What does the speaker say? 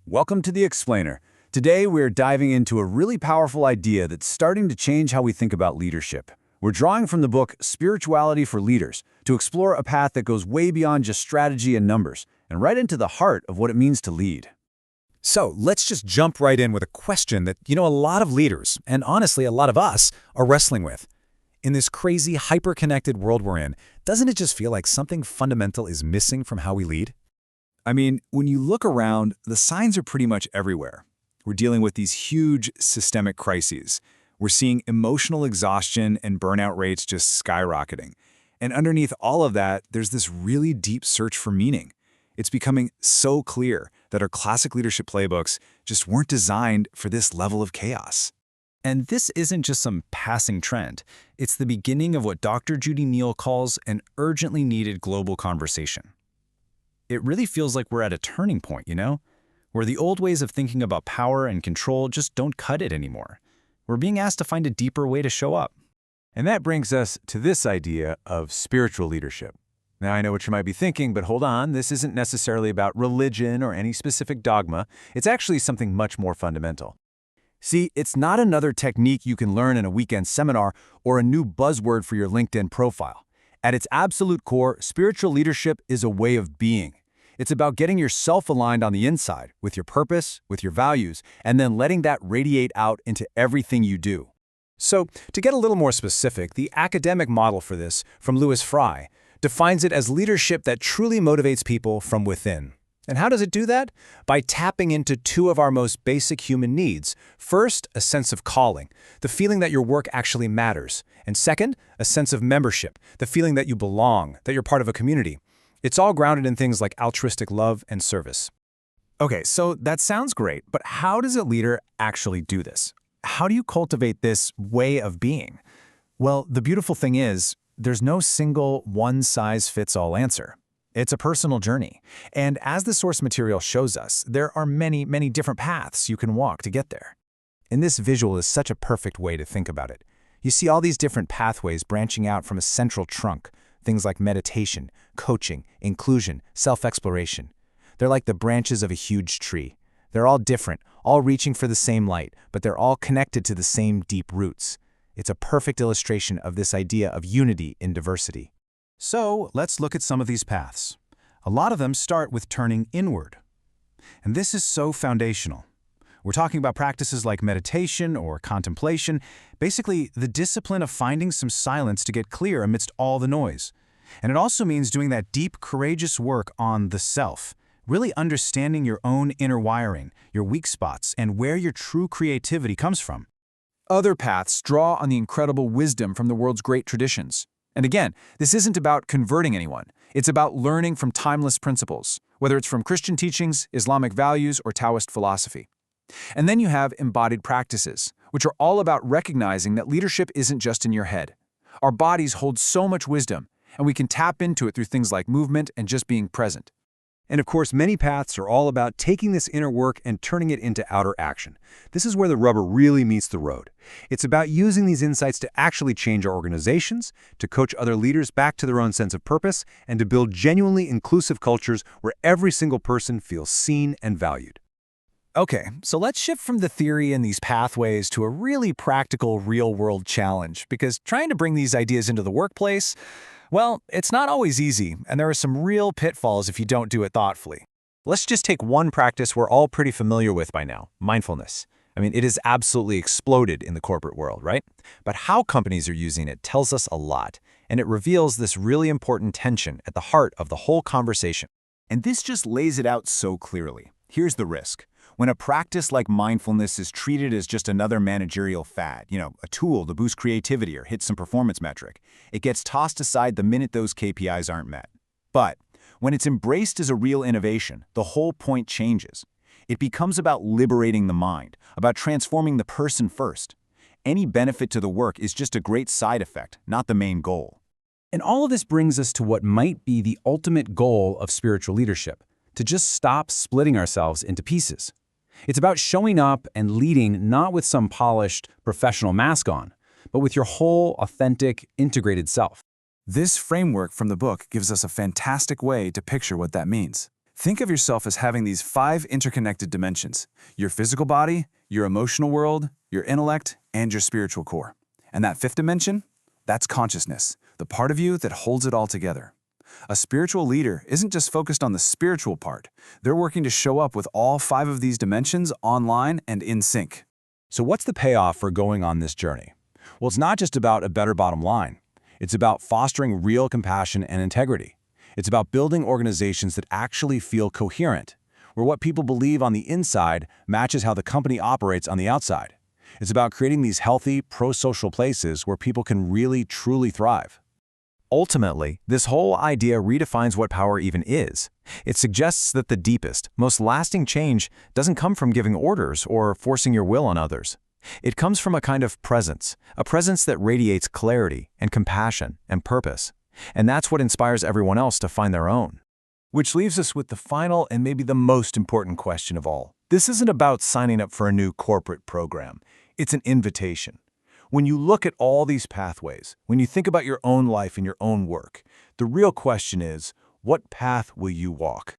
Welcome to The Explainer. Today, we're diving into a really powerful idea that's starting to change how we think about leadership. We're drawing from the book Spirituality for Leaders to explore a path that goes way beyond just strategy and numbers and right into the heart of what it means to lead. So let's just jump right in with a question that, a lot of leaders, and honestly, a lot of us, are wrestling with. In this crazy, hyper-connected world we're in, doesn't it just feel like something fundamental is missing from how we lead? I mean, when you look around, the signs are pretty much everywhere. We're dealing with these huge systemic crises. We're seeing emotional exhaustion and burnout rates just skyrocketing. And underneath all of that, there's this really deep search for meaning. It's becoming so clear that our classic leadership playbooks just weren't designed for this level of chaos. And this isn't just some passing trend. It's the beginning of what Dr. Judy Neal calls an urgently needed global conversation. It really feels like we're at a turning point, where the old ways of thinking about power and control just don't cut it anymore. We're being asked to find a deeper way to show up. And that brings us to this idea of spiritual leadership. Now, I know what you might be thinking, but hold on, this isn't necessarily about religion or any specific dogma. It's actually something much more fundamental. See, it's not another technique you can learn in a weekend seminar or a new buzzword for your LinkedIn profile. At its absolute core, spiritual leadership is a way of being. It's about getting yourself aligned on the inside, with your purpose, with your values, and then letting that radiate out into everything you do. So, to get a little more specific, the academic model for this, from Louis Fry, defines it as leadership that truly motivates people from within. And how does it do that? By tapping into two of our most basic human needs. First, a sense of calling, the feeling that your work actually matters. And second, a sense of membership, the feeling that you belong, that you're part of a community. It's all grounded in things like altruistic love and service. Okay, so that sounds great, but how does a leader actually do this? How do you cultivate this way of being? Well, the beautiful thing is, there's no single one-size-fits-all answer. It's a personal journey. And as the source material shows us, there are many, many different paths you can walk to get there. And this visual is such a perfect way to think about it. You see all these different pathways branching out from a central trunk, things like meditation, coaching, inclusion, self-exploration. They're like the branches of a huge tree. They're all different, all reaching for the same light, but they're all connected to the same deep roots. It's a perfect illustration of this idea of unity in diversity. So let's look at some of these paths. A lot of them start with turning inward. And this is so foundational. We're talking about practices like meditation or contemplation, basically the discipline of finding some silence to get clear amidst all the noise. And it also means doing that deep, courageous work on the self, really understanding your own inner wiring, your weak spots, and where your true creativity comes from. Other paths draw on the incredible wisdom from the world's great traditions. And again, this isn't about converting anyone. It's about learning from timeless principles, whether it's from Christian teachings, Islamic values, or Taoist philosophy. And then you have embodied practices, which are all about recognizing that leadership isn't just in your head. Our bodies hold so much wisdom, and we can tap into it through things like movement and just being present. And of course, many paths are all about taking this inner work and turning it into outer action. This is where the rubber really meets the road. It's about using these insights to actually change our organizations, to coach other leaders back to their own sense of purpose, and to build genuinely inclusive cultures where every single person feels seen and valued. Okay, so let's shift from the theory and these pathways to a really practical, real-world challenge, because trying to bring these ideas into the workplace, well, it's not always easy, and there are some real pitfalls if you don't do it thoughtfully. Let's just take one practice we're all pretty familiar with by now, mindfulness. I mean, it has absolutely exploded in the corporate world, right? But how companies are using it tells us a lot, and it reveals this really important tension at the heart of the whole conversation. And this just lays it out so clearly. Here's the risk. When a practice like mindfulness is treated as just another managerial fad, a tool to boost creativity or hit some performance metric, it gets tossed aside the minute those KPIs aren't met. But when it's embraced as a real innovation, the whole point changes. It becomes about liberating the mind, about transforming the person first. Any benefit to the work is just a great side effect, not the main goal. And all of this brings us to what might be the ultimate goal of spiritual leadership, to just stop splitting ourselves into pieces. It's about showing up and leading not with some polished, professional mask on, but with your whole, authentic, integrated self. This framework from the book gives us a fantastic way to picture what that means. Think of yourself as having these 5 interconnected dimensions: your physical body, your emotional world, your intellect, and your spiritual core. And that 5th dimension? That's consciousness, the part of you that holds it all together. A spiritual leader isn't just focused on the spiritual part. They're working to show up with all 5 of these dimensions online and in sync. So what's the payoff for going on this journey? Well, it's not just about a better bottom line. It's about fostering real compassion and integrity. It's about building organizations that actually feel coherent, where what people believe on the inside matches how the company operates on the outside. It's about creating these healthy, pro-social places where people can really, truly thrive. Ultimately, this whole idea redefines what power even is. It suggests that the deepest, most lasting change doesn't come from giving orders or forcing your will on others. It comes from a kind of presence, a presence that radiates clarity and compassion and purpose. And that's what inspires everyone else to find their own. Which leaves us with the final and maybe the most important question of all. This isn't about signing up for a new corporate program. It's an invitation. When you look at all these pathways, when you think about your own life and your own work, the real question is, what path will you walk?